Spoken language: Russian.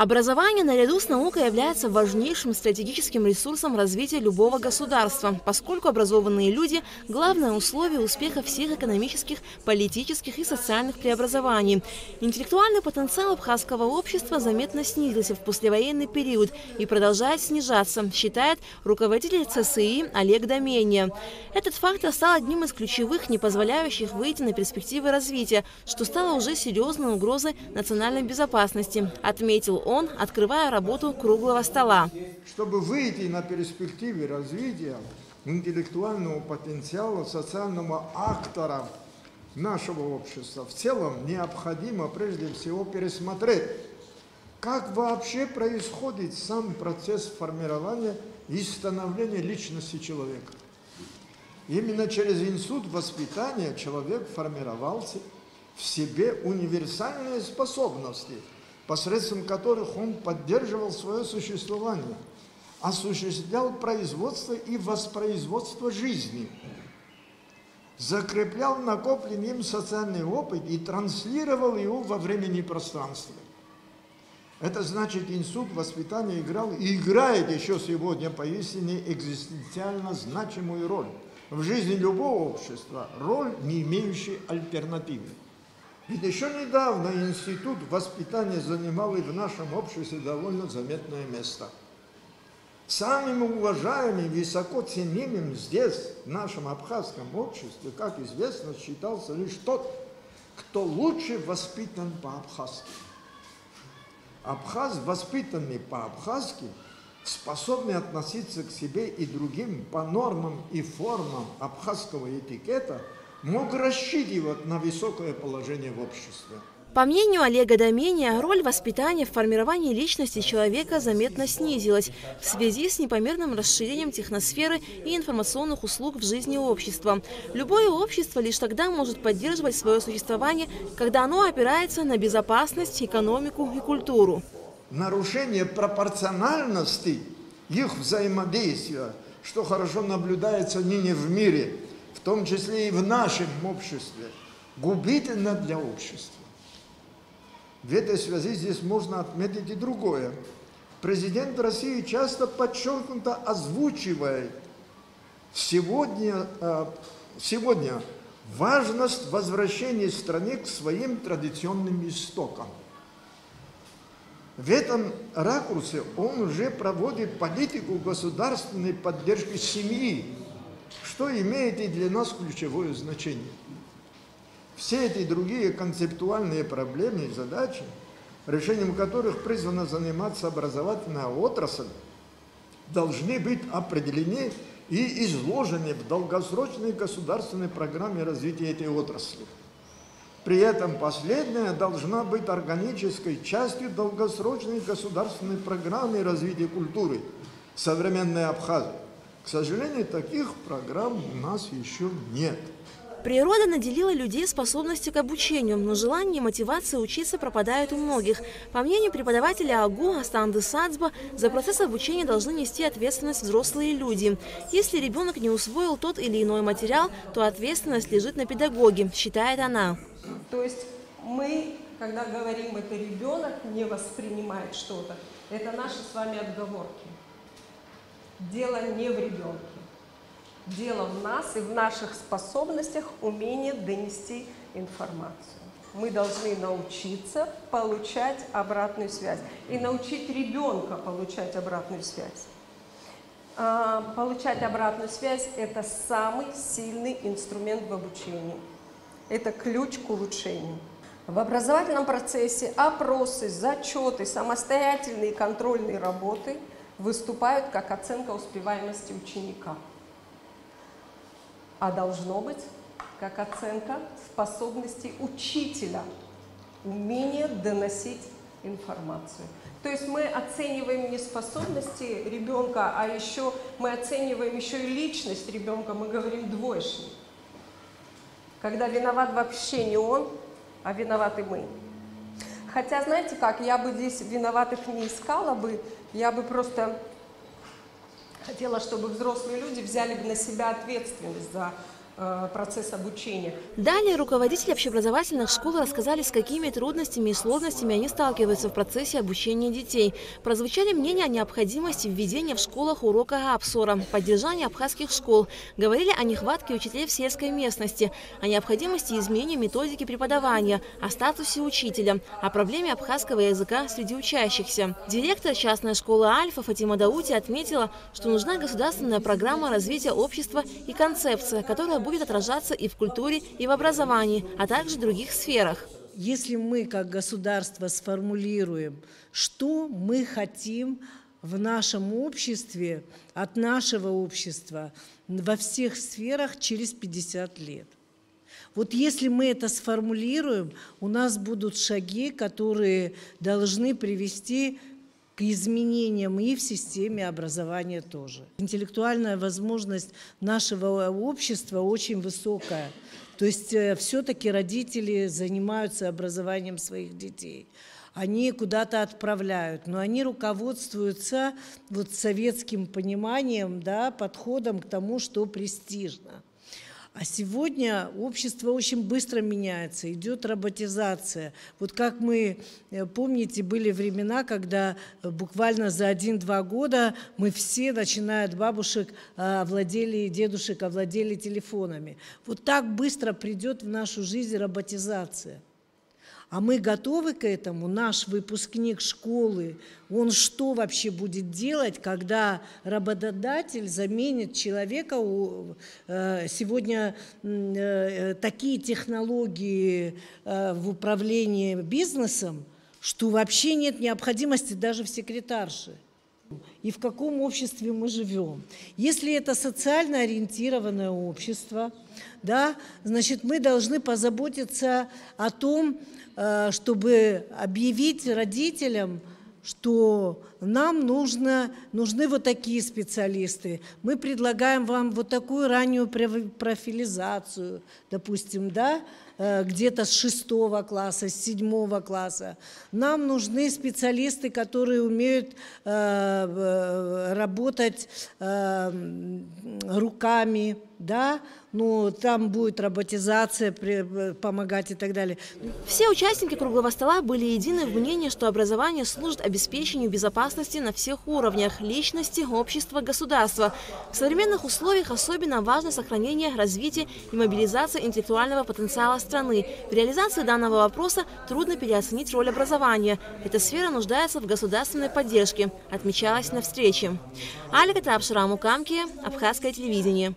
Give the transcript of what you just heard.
Образование наряду с наукой является важнейшим стратегическим ресурсом развития любого государства, поскольку образованные люди – главное условие успеха всех экономических, политических и социальных преобразований. Интеллектуальный потенциал абхазского общества заметно снизился в послевоенный период и продолжает снижаться, считает руководитель ЦСИ Олег Доменья. Этот фактор стал одним из ключевых, не позволяющих выйти на перспективы развития, что стало уже серьезной угрозой национальной безопасности, отметил он, открывая работу круглого стола. Чтобы выйти на перспективы развития интеллектуального потенциала, социального актора нашего общества, в целом необходимо прежде всего пересмотреть, как вообще происходит сам процесс формирования и становления личности человека. Именно через институт воспитания человек формировался в себе универсальные способности, посредством которых он поддерживал свое существование, осуществлял производство и воспроизводство жизни, закреплял накопленный им социальный опыт и транслировал его во времени и пространстве. Это значит, институт воспитания играл и играет еще сегодня поистине экзистенциально значимую роль в жизни любого общества, роль, не имеющая альтернативы. Ведь еще недавно институт воспитания занимал и в нашем обществе довольно заметное место. Самым уважаемым, высоко ценимым здесь, в нашем абхазском обществе, как известно, считался лишь тот, кто лучше воспитан по-абхазски. Абхаз, воспитанный по-абхазски, способный относиться к себе и другим по нормам и формам абхазского этикета, мог рассчитывать на высокое положение в обществе. По мнению Олега Доменья, роль воспитания в формировании личности человека заметно снизилась в связи с непомерным расширением техносферы и информационных услуг в жизни общества. Любое общество лишь тогда может поддерживать свое существование, когда оно опирается на безопасность, экономику и культуру. Нарушение пропорциональности их взаимодействия, что хорошо наблюдается ныне в мире, в том числе и в нашем обществе, губительно для общества. В этой связи здесь можно отметить и другое. Президент России часто подчеркнуто озвучивает сегодня важность возвращения страны к своим традиционным истокам. В этом ракурсе он уже проводит политику государственной поддержки семьи, что имеет и для нас ключевое значение. Все эти другие концептуальные проблемы и задачи, решением которых призвана заниматься образовательная отрасль, должны быть определены и изложены в долгосрочной государственной программе развития этой отрасли. При этом последняя должна быть органической частью долгосрочной государственной программы развития культуры современной Абхазии. К сожалению, таких программ у нас еще нет. Природа наделила людей способностью к обучению, но желание и мотивация учиться пропадает у многих. По мнению преподавателя АГУ Астанды Сацба, за процесс обучения должны нести ответственность взрослые люди. Если ребенок не усвоил тот или иной материал, то ответственность лежит на педагоге, считает она. То есть мы, когда говорим, это ребенок не воспринимает что-то, это наши с вами отговорки. Дело не в ребенке. Дело в нас и в наших способностях умение донести информацию. Мы должны научиться получать обратную связь и научить ребенка получать обратную связь. Получать обратную связь – это самый сильный инструмент в обучении. Это ключ к улучшению. В образовательном процессе опросы, зачеты, самостоятельные контрольные работы выступают как оценка успеваемости ученика. А должно быть как оценка способностей учителя, умение доносить информацию. То есть мы оцениваем не способности ребенка, а еще мы оцениваем еще и личность ребенка, мы говорим двоечник. Когда виноват вообще не он, а виноваты мы. Хотя, знаете как, я бы здесь виноватых не искала бы, я бы просто хотела, чтобы взрослые люди взяли бы на себя ответственность за процесс обучения. Далее руководители общеобразовательных школ рассказали, с какими трудностями и сложностями они сталкиваются в процессе обучения детей. Прозвучали мнения о необходимости введения в школах урока Апсора, поддержания абхазских школ. Говорили о нехватке учителей в сельской местности, о необходимости изменения методики преподавания, о статусе учителя, о проблеме абхазского языка среди учащихся. Директор частной школы «Альфа» Фатима Даути отметила, что нужна государственная программа развития общества и концепция, которая будет отражаться и в культуре, и в образовании, а также в других сферах. Если мы как государство сформулируем, что мы хотим в нашем обществе, от нашего общества, во всех сферах через 50 лет. Вот если мы это сформулируем, у нас будут шаги, которые должны привести к изменениям и в системе образования тоже. Интеллектуальная возможность нашего общества очень высокая. То есть все-таки родители занимаются образованием своих детей. Они куда-то отправляют, но они руководствуются вот советским пониманием, да, подходом к тому, что престижно. А сегодня общество очень быстро меняется, идет роботизация. Вот как мы, помните, были времена, когда буквально за 1-2 года мы все, начиная от бабушек, овладели, дедушек, овладели телефонами. Вот так быстро придет в нашу жизнь роботизация. А мы готовы к этому? Наш выпускник школы, он что вообще будет делать, когда работодатель заменит человека? Сегодня такие технологии в управлении бизнесом, что вообще нет необходимости даже в секретарше. И в каком обществе мы живем. Если это социально ориентированное общество, да, значит, мы должны позаботиться о том, чтобы объявить родителям, что нам нужны вот такие специалисты. Мы предлагаем вам вот такую раннюю профилизацию, допустим, да, где-то с 6 класса, с 7 класса. Нам нужны специалисты, которые умеют работать руками, да, ну, там будет роботизация помогать и так далее. Все участники круглого стола были едины в мнении, что образование служит обеспечению безопасности на всех уровнях – личности, общества, государства. В современных условиях особенно важно сохранение, развитие и мобилизация интеллектуального потенциала страны. В реализации данного вопроса трудно переоценить роль образования. Эта сфера нуждается в государственной поддержке, отмечалось на встрече. Алика Тапшира Мукамки, Абхазское телевидение.